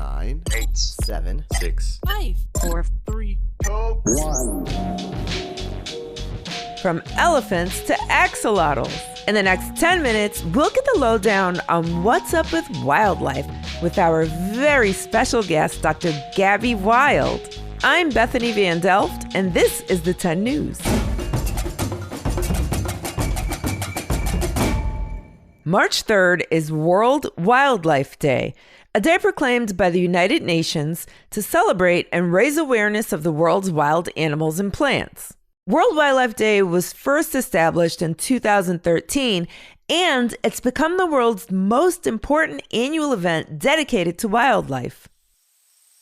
9, 8, 7, 6, 5, 4, 3, 2, 1. From elephants to axolotls. In the next 10 minutes, we'll get the lowdown on what's up with wildlife with our very special guest, Dr. Gabby Wild. I'm Bethany Van Delft, and this is the 10 News. March 3rd is World Wildlife Day, a day proclaimed by the United Nations to celebrate and raise awareness of the world's wild animals and plants. World Wildlife Day was first established in 2013, and it's become the world's most important annual event dedicated to wildlife.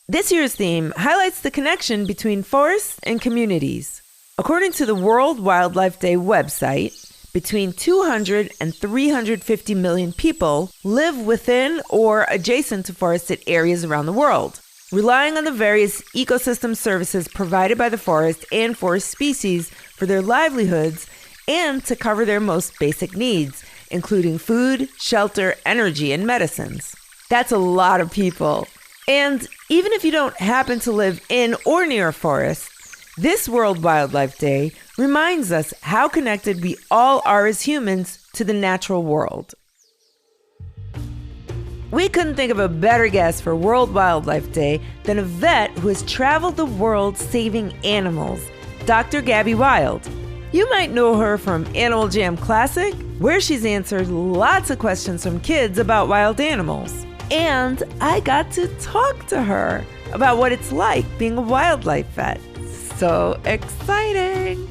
This year's theme highlights the connection between forests and communities. According to the World Wildlife Day website, between 200 and 350 million people live within or adjacent to forested areas around the world, relying on the various ecosystem services provided by the forest and forest species for their livelihoods and to cover their most basic needs, including food, shelter, energy, and medicines. That's a lot of people. And even if you don't happen to live in or near a forest, this World Wildlife Day reminds us how connected we all are as humans to the natural world. We couldn't think of a better guest for World Wildlife Day than a vet who has traveled the world saving animals, Dr. Gabby Wild. You might know her from Animal Jam Classic, where she's answered lots of questions from kids about wild animals. And I got to talk to her about what it's like being a wildlife vet. So exciting!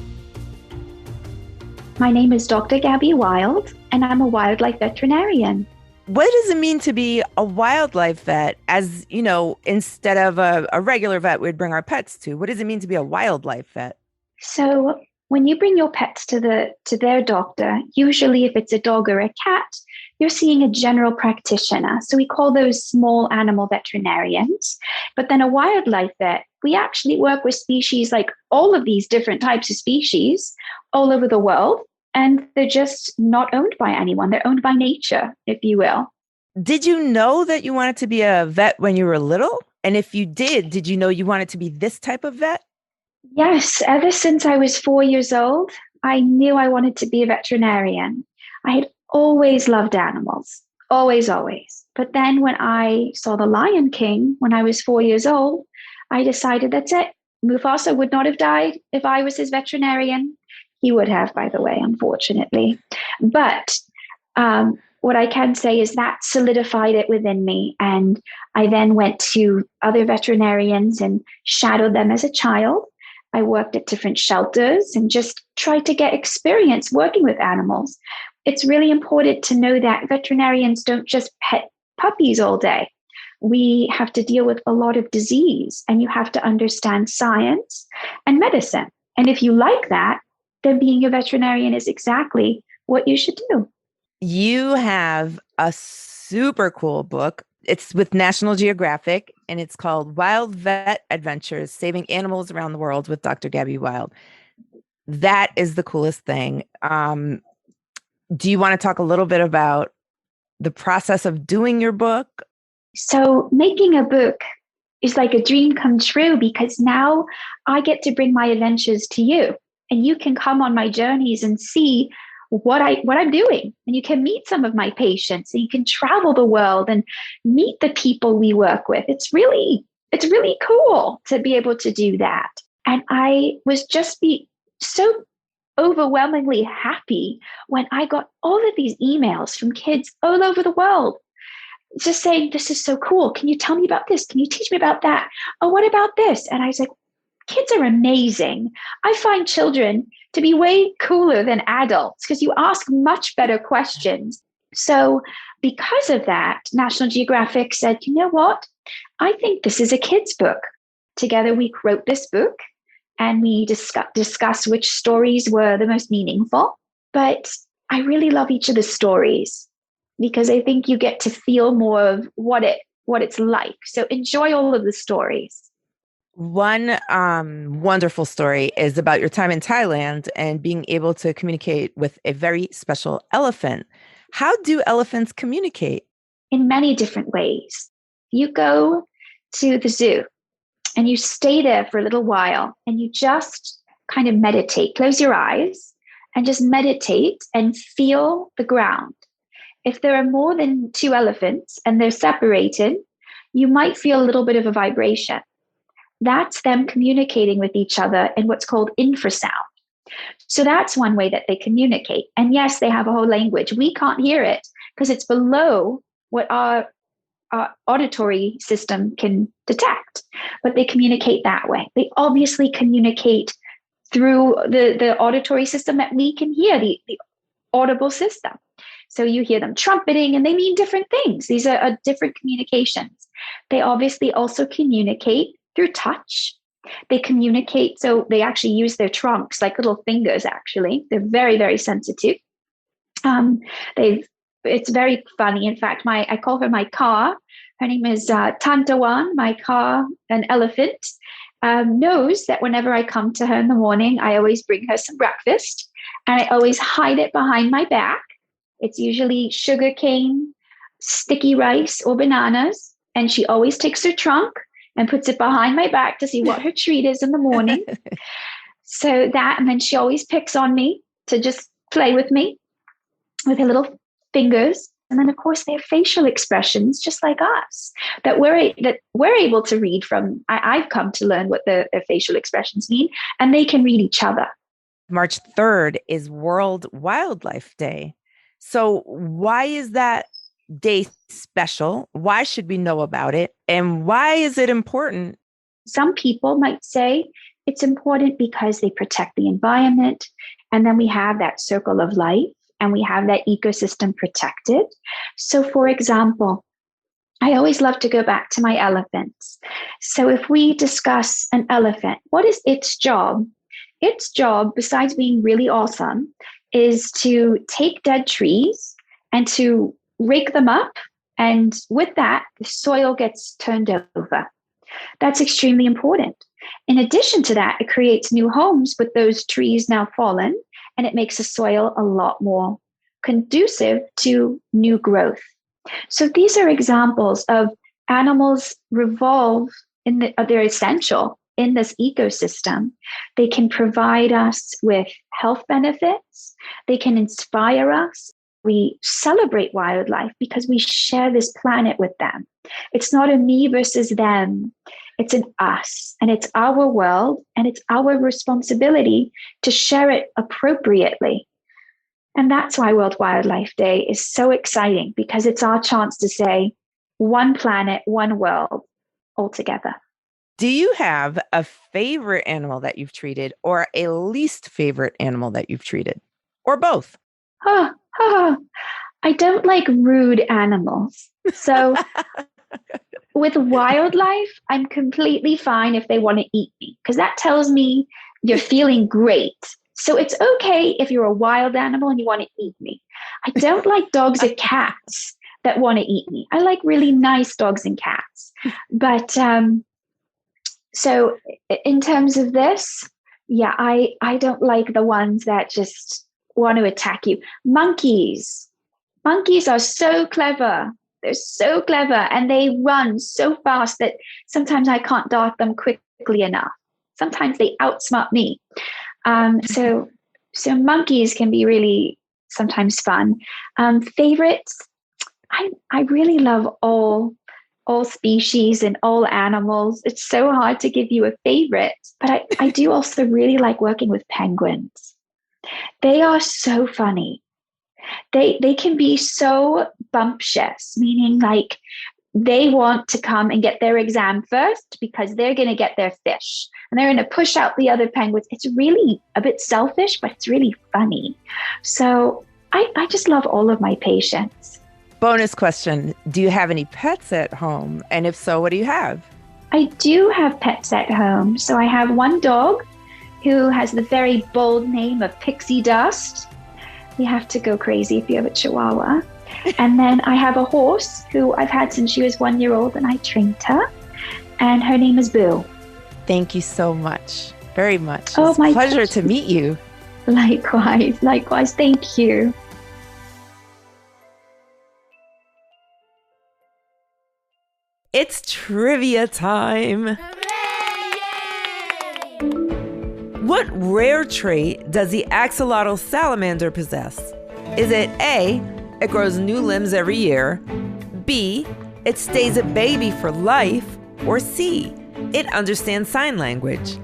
My name is Dr. Gabby Wild, and I'm a wildlife veterinarian. What does it mean to be a wildlife vet? As you know, instead of a regular vet we'd bring our pets to, what does it mean to be a wildlife vet? So when you bring your pets to their doctor, usually if it's a dog or a cat, you're seeing a general practitioner. So we call those small animal veterinarians. But then a wildlife vet, we actually work with species like all of these different types of species all over the world. And they're just not owned by anyone. They're owned by nature, if you will. Did you know that you wanted to be a vet when you were little? And if you did you know you wanted to be this type of vet? Yes, ever since I was 4 years old, I knew I wanted to be a veterinarian. I had always loved animals, always. But then when I saw The Lion King when I was 4 years old, I decided that's it. Mufasa would not have died if I was his veterinarian. He would have, by the way, unfortunately. But what I can say is that solidified it within me. And I then went to other veterinarians and shadowed them as a child. I worked at different shelters and just tried to get experience working with animals. It's really important to know that veterinarians don't just pet puppies all day. We have to deal with a lot of disease, and you have to understand science and medicine. And if you like that, then being a veterinarian is exactly what you should do. You have a super cool book. It's with National Geographic, and it's called Wild Vet Adventures, Saving Animals Around the World with Dr. Gabby Wild. That is the coolest thing. Do you want to talk a little bit about the process of doing your book? So making a book is like a dream come true, because now I get to bring my adventures to you, and you can come on my journeys and see what I'm doing. And you can meet some of my patients, and you can travel the world and meet the people we work with. It's really cool to be able to do that. And I was just so overwhelmingly happy when I got all of these emails from kids all over the world, just saying, this is so cool. Can you tell me about this? Can you teach me about that? Oh, what about this? And I was like, kids are amazing. I find children to be way cooler than adults because you ask much better questions. So because of that, National Geographic said, you know what? I think this is a kid's book. Together we wrote this book, and we discussed which stories were the most meaningful. But I really love each of the stories because I think you get to feel more of what it's like. So enjoy all of the stories. One wonderful story is about your time in Thailand and being able to communicate with a very special elephant. How do elephants communicate? In many different ways. You go to the zoo and you stay there for a little while and you just kind of meditate, close your eyes and just meditate and feel the ground. If there are more than 2 elephants and they're separated, you might feel a little bit of a vibration. That's them communicating with each other in what's called infrasound. So that's one way that they communicate. And yes, they have a whole language. We can't hear it because it's below what our auditory system can detect, but they communicate that way. They obviously communicate through the auditory system that we can hear, the audible system. So you hear them trumpeting and they mean different things. These are different communications. They obviously also communicate through touch. They communicate, so they actually use their trunks like little fingers, actually. They're very, very sensitive. It's very funny. In fact, I call her my car. Her name is Tantawan, my car, an elephant. Knows that whenever I come to her in the morning, I always bring her some breakfast and I always hide it behind my back. It's usually sugarcane, sticky rice, or bananas. And she always takes her trunk and puts it behind my back to see what her treat is in the morning. So that, and then she always picks on me to just play with me with her little fingers. And then, of course, they have facial expressions just like us that we're able to read from. I've come to learn what their facial expressions mean, and they can read each other. March 3rd is World Wildlife Day. So why is that day special? Why should we know about it? And why is it important? Some people might say it's important because they protect the environment. And then we have that circle of life and we have that ecosystem protected. So for example, I always love to go back to my elephants. So if we discuss an elephant, what is its job? Its job, besides being really awesome, is to take dead trees and to rake them up. And with that, the soil gets turned over. That's extremely important. In addition to that, it creates new homes with those trees now fallen, and it makes the soil a lot more conducive to new growth. So these are examples of animals revolve they're essential in this ecosystem. They can provide us with health benefits. They can inspire us. We celebrate wildlife because we share this planet with them. It's not a me versus them. It's an us, and it's our world, and it's our responsibility to share it appropriately. And that's why World Wildlife Day is so exciting, because it's our chance to say one planet, one world all together. Do you have a favorite animal that you've treated or a least favorite animal that you've treated, or both? I don't like rude animals. So with wildlife, I'm completely fine if they want to eat me, because that tells me you're feeling great. So it's okay if you're a wild animal and you want to eat me. I don't like dogs or cats that want to eat me. I like really nice dogs and cats. But so in terms of this, yeah, I don't like the ones that just want to attack you. Monkeys are so clever. They're so clever, and they run so fast that sometimes I can't dart them quickly enough. Sometimes they outsmart me. So monkeys can be really sometimes fun. Favorites, I really love all species and all animals. It's so hard to give you a favorite, but I do also really like working with penguins. They are so funny. They can be so bumptious, meaning like they want to come and get their exam first because they're going to get their fish and they're going to push out the other penguins. It's really a bit selfish, but it's really funny. So I just love all of my patients. Bonus question. Do you have any pets at home? And if so, what do you have? I do have pets at home. So I have one dog who has the very bold name of Pixie Dust. You have to go crazy if you have a Chihuahua. And then I have a horse who I've had since she was 1 year old, and I trained her. And her name is Boo. Thank you so much. Very much. Oh, it's a pleasure to meet you. Likewise. Thank you. It's trivia time. What rare trait does the axolotl salamander possess? Is it A, it grows new limbs every year, B, it stays a baby for life, or C, it understands sign language?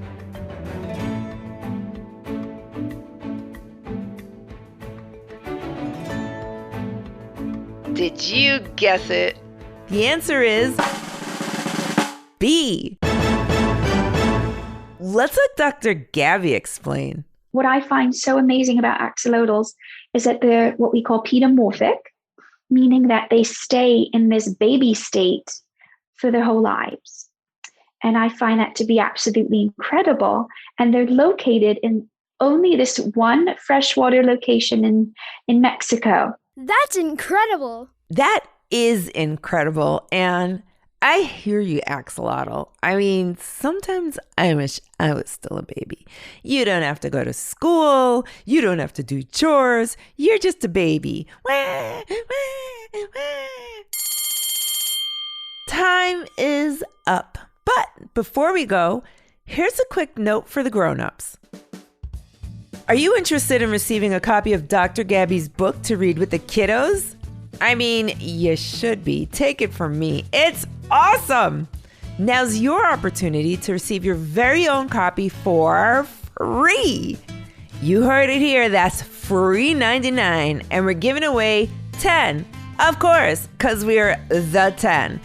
Did you guess it? The answer is B. Let's let Dr. Gabby explain. What I find so amazing about axolotls is that they're what we call pedomorphic, meaning that they stay in this baby state for their whole lives. And I find that to be absolutely incredible. And they're located in only this one freshwater location in Mexico. That's incredible. That is incredible. And I hear you, Axolotl. I mean, sometimes I wish I was still a baby. You don't have to go to school. You don't have to do chores. You're just a baby. Time is up. But before we go, here's a quick note for the grown-ups. Are you interested in receiving a copy of Dr. Gabby's book to read with the kiddos? I mean, you should be. Take it from me. It's awesome. Now's your opportunity to receive your very own copy for free. You heard it here. That's free 99. And we're giving away 10. Of course, because we're the 10.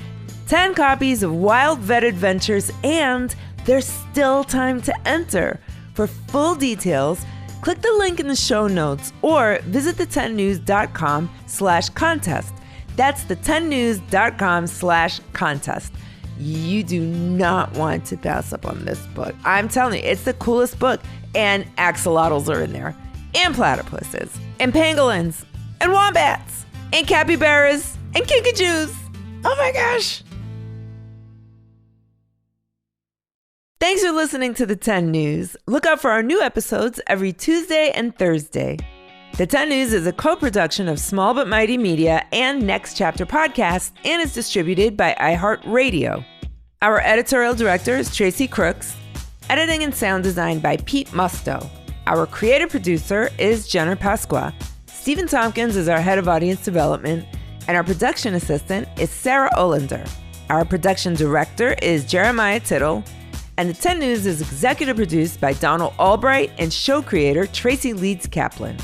10 copies of Wild Vet Adventures, and there's still time to enter. For full details, click the link in the show notes or visit the10news.com/contest. That's the10news.com/contest. You do not want to pass up on this book. I'm telling you, it's the coolest book. And axolotls are in there, and platypuses, and pangolins, and wombats, and capybaras, and kinkajous. Oh my gosh. Thanks for listening to the 10 News. Look out for our new episodes every Tuesday and Thursday. The 10 News is a co-production of Small But Mighty Media and Next Chapter Podcast and is distributed by iHeartRadio. Our editorial director is Tracy Crooks. Editing and sound design by Pete Musto. Our creative producer is Jenner Pasqua. Stephen Tompkins is our head of audience development, and our production assistant is Sarah Olander. Our production director is Jeremiah Tittle. And the 10 News is executive produced by Donald Albright and show creator Tracy Leeds Kaplan.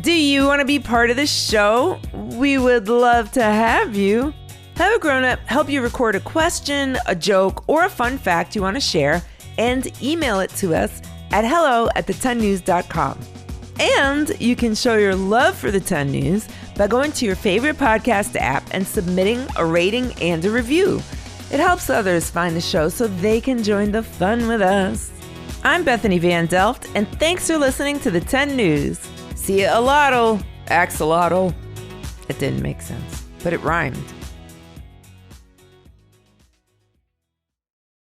Do you want to be part of the show? We would love to have you. Have a grown-up help you record a question, a joke, or a fun fact you want to share and email it to us at hello@the10news.com. And you can show your love for the 10 News by going to your favorite podcast app and submitting a rating and a review. It helps others find the show so they can join the fun with us. I'm Bethany Van Delft, and thanks for listening to the 10 News. See ya a lotto, axolotl. It didn't make sense, but it rhymed.